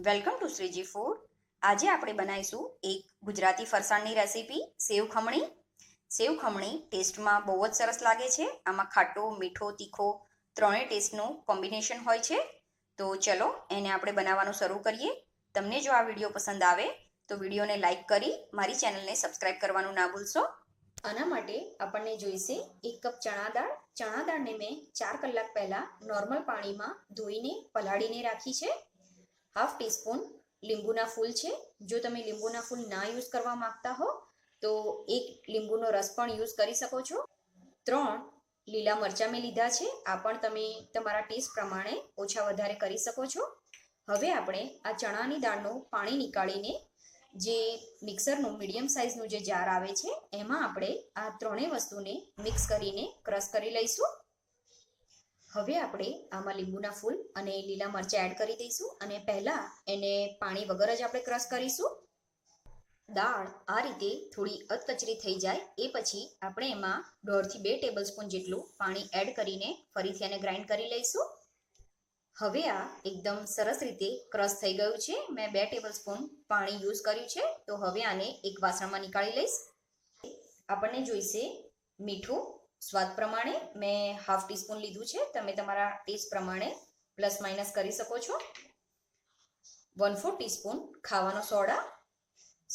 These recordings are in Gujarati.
Welcome to Shriji food. આજે આપણે બનાવીશું એક ગુજરાતી ફરસાણની રેસીપી સેવ ખમણી. સેવ ખમણી ટેસ્ટમાં બહુ જ સરસ લાગે છે. આમાં ખાટો, મીઠો, તીખો ત્રણેય ટેસ્ટનું કોમ્બિનેશન હોય છે. તો ચલો એને આપણે બનાવવાનું શરૂ કરીએ. તમને જો આ વિડીયો પસંદ આવે તો વિડીયોને લાઈક કરી મારી ચેનલને સબસ્ક્રાઈબ કરવાનું ના ભૂલશો. આના માટે આપણને જોઈશે 1 કપ ચણા દાળ. ચણા દાળને મેં 4 કલાક પહેલાં નોર્મલ પાણીમાં ધોઈને પલાળીને રાખી છે. હાફ ટીસ્પૂન લીંબુના ફૂલ છે. જો તમે લીંબુના ફૂલ ના યુઝ કરવા માંગતા હો તો 1 લીંબુનો રસ પણ યુઝ કરી શકો છો. 3 લીલા મરચાં મેં લીધા છે. આ પણ તમે તમારા ટેસ્ટ પ્રમાણે ઓછા વધારે કરી શકો છો. હવે આપણે આ ચણાની દાળનું પાણી નીકાળીને જે મિક્સરનું મીડિયમ સાઇઝનું જે જાર આવે છે એમાં આપણે આ ત્રણેય વસ્તુને મિક્સ કરીને ક્રશ કરી લઈશું. હવે આપણે આમાં લીંબુના ફૂલ અને લીલા મરચાં એડ કરી દઈશું અને પહેલા એને પાણી વગર જ આપણે ક્રશ કરીશું. દાળ આ રીતે થોડી અધકચરી થઈ જાય એ પછી આપણે એમાં 1.5 થી 2 ટેબલ સ્પૂન જેટલું પાણી એડ કરીને ફરીથી એને ગ્રાઇન્ડ કરી લઈશું. હવે આ એકદમ સરસ રીતે ક્રશ થઈ ગયું છે. મેં 2 ટેબલ સ્પૂન પાણી યુઝ કર્યું છે. તો હવે આને એક વાસણમાં નીકાળી લઈશ. આપણને જોઈશે મીઠું સ્વાદ પ્રમાણે. મેં હાફ ટીસ્પૂન લીધું છે. તમે તમારા ટેસ્ટ પ્રમાણે પ્લસ માઇનસ કરી શકો છો. 1/4 ટીસ્પૂન ખાવાનો સોડા.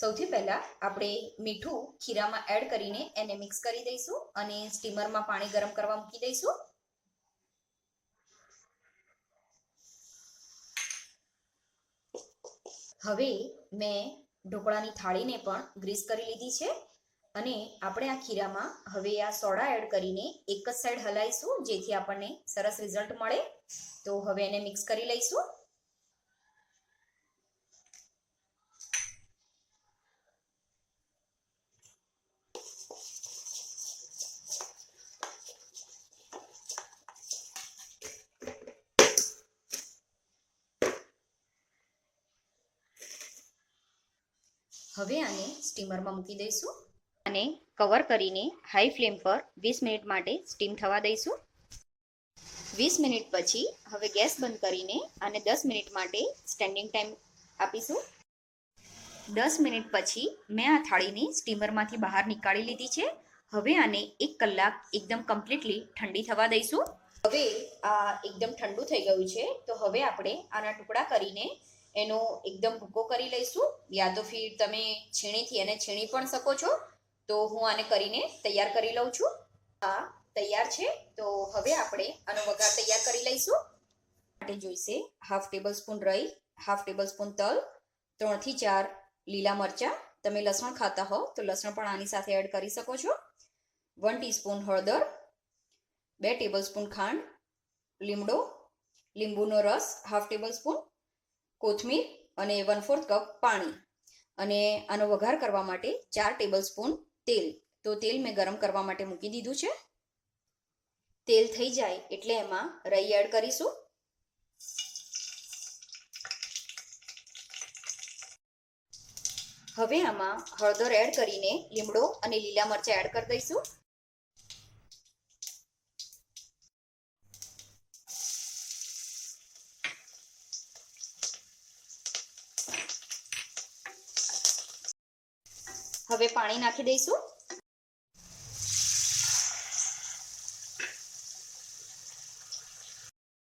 સૌથી પહેલા આપણે મીઠું ખીરામાં એડ કરીને એને મિક્સ કરી દઈશું અને સ્ટીમરમાં પાણી ગરમ કરવા મૂકી દઈશું. હવે મેં ઢોકળાની થાળીને પણ ગ્રીસ કરી લીધી છે અને આપણે આ ખીરામાં હવે આ સોડા એડ કરીને એક જ સાઈડ હલાવીશું જેથી આપણને સરસ રિઝલ્ટ મળે. તો હવે એને મિક્સ કરી લઈશું. હવે આને સ્ટીમરમાં મૂકી દઈશું અને કવર કરીને હાઈ ફ્લેમ પર 20 મિનિટ માટે સ્ટીમ થવા દઈશું. 20 મિનિટ પછી હવે ગેસ બંધ કરીને આને 10 મિનિટ માટે સ્ટેન્ડિંગ ટાઈમ આપીશું. 10 મિનિટ પછી મેં આ થાળીને સ્ટીમરમાંથી બહાર નીકાળી લીધી છે. હવે આને 1 કલાક એકદમ કમ્પ્લીટલી ઠંડી થવા દઈશું. હવે આ એકદમ ઠંડુ થઈ ગયું છે. તો હવે આપણે આના ટુકડા કરીને એનો એકદમ ભૂકો કરી લઈશું. યા તો ફિર તમે છીણીથી એને છીણી પણ શકો છો. તો હું આને કરીને તૈયાર કરી લઉં છું. આ તૈયાર છે. તો હવે આપણે આનો વઘાર તૈયાર કરી લઈશું. માટે જોઈશે હાફ ટેબલ સ્પૂન રાઈ, હાફ ટેબલ સ્પૂન તલ, 3 થી 4 લીલા મરચાં. તમે લસણ ખાતા હો તો લસણ પણ આની સાથે એડ કરી શકો છો. 1 ટીસ્પૂન હળદર, 2 ટેબલ સ્પૂન ખાંડ, લીમડો, લીંબુનો રસ હાફ ટેબલ સ્પૂન, કોથમીર અને 1/4 કપ પાણી. અને આનો વઘાર કરવા માટે 4 ટેબલ સ્પૂન તેલ. તો તેલ મેં ગરમ કરવા માટે મૂકી દીધું છે. તેલ થઈ જાય એટલે એમાં રાઈ એડ કરીશું. હવે આમાં હળદર એડ કરીને લીમડો અને લીલા મરચાં એડ કરી દઈશું. હવે પાણી નાખી દઈશું.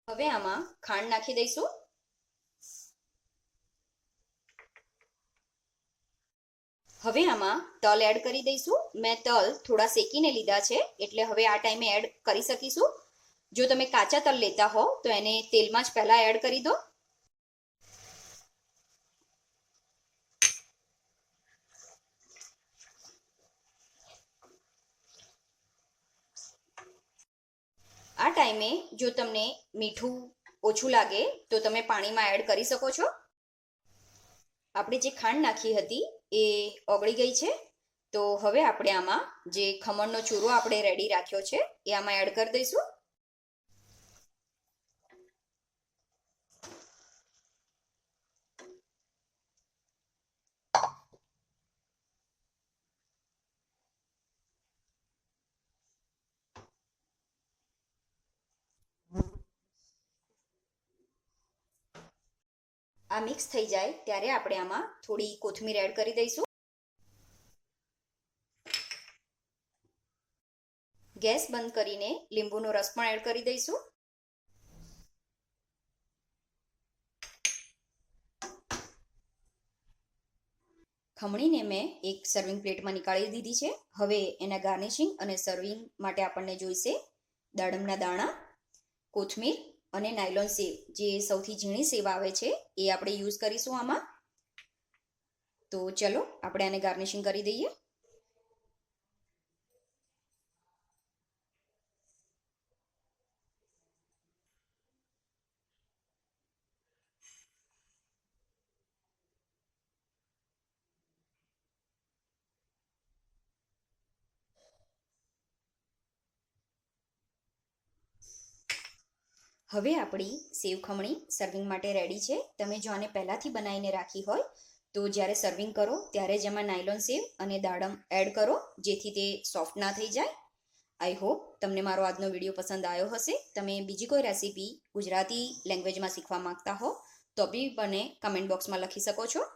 હવે આમાં ખાંડ નાખી દઈશું. હવે આમાં તલ એડ કરી દઈશું. મેં તલ થોડા શેકીને લીધા છે એટલે હવે આ ટાઈમે એડ કરી શકીશું. જો તમે કાચા તલ લેતા હો તો એને તેલમાં જ પહેલા એડ કરી દો. આ ટાઈમે જો તમને મીઠું ઓછું લાગે તો તમે પાણીમાં એડ કરી શકો છો. આપણે જે ખાંડ નાખી હતી એ ઓગળી ગઈ છે. તો હવે આપણે આમાં જે ખમણનો ચૂરો આપણે રેડી રાખ્યો છે એ આમાં એડ કરી દઈશું. આ મિક્સ થઈ જાય ત્યારે આપણે આમાં થોડી કોથમીર એડ કરી દઈશું. ગેસ બંધ કરીને લીંબુનો રસ પણ એડ કરી દઈશું. ખમણીને મેં એક સર્વિંગ પ્લેટમાં નીકાળી દીધી છે. હવે એના ગાર્નિશિંગ અને સર્વિંગ માટે આપણને જોઈશે દાડમના દાણા, કોથમીર અને નાયલોન સેવ, જે સૌથી ઝીણી સેવ આવે છે એ આપણે યુઝ કરીશું આમાં. તો ચલો આપણે આને ગાર્નિશિંગ કરી દઈએ. હવે આપણી સેવ ખમણી સર્વિંગ માટે રેડી છે. તમે જો આને પહેલાંથી બનાવીને રાખી હોય તો જ્યારે સર્વિંગ કરો ત્યારે જ એમાં નાયલોન સેવ અને દાડમ એડ કરો, જેથી તે સોફ્ટ ના થઈ જાય. આઈ હોપ તમને મારો આજનો વિડીયો પસંદ આવ્યો હશે. તમે બીજી કોઈ રેસીપી ગુજરાતી લેંગ્વેજમાં શીખવા માંગતા હો તો બી મને કમેન્ટ બોક્સમાં લખી શકો છો.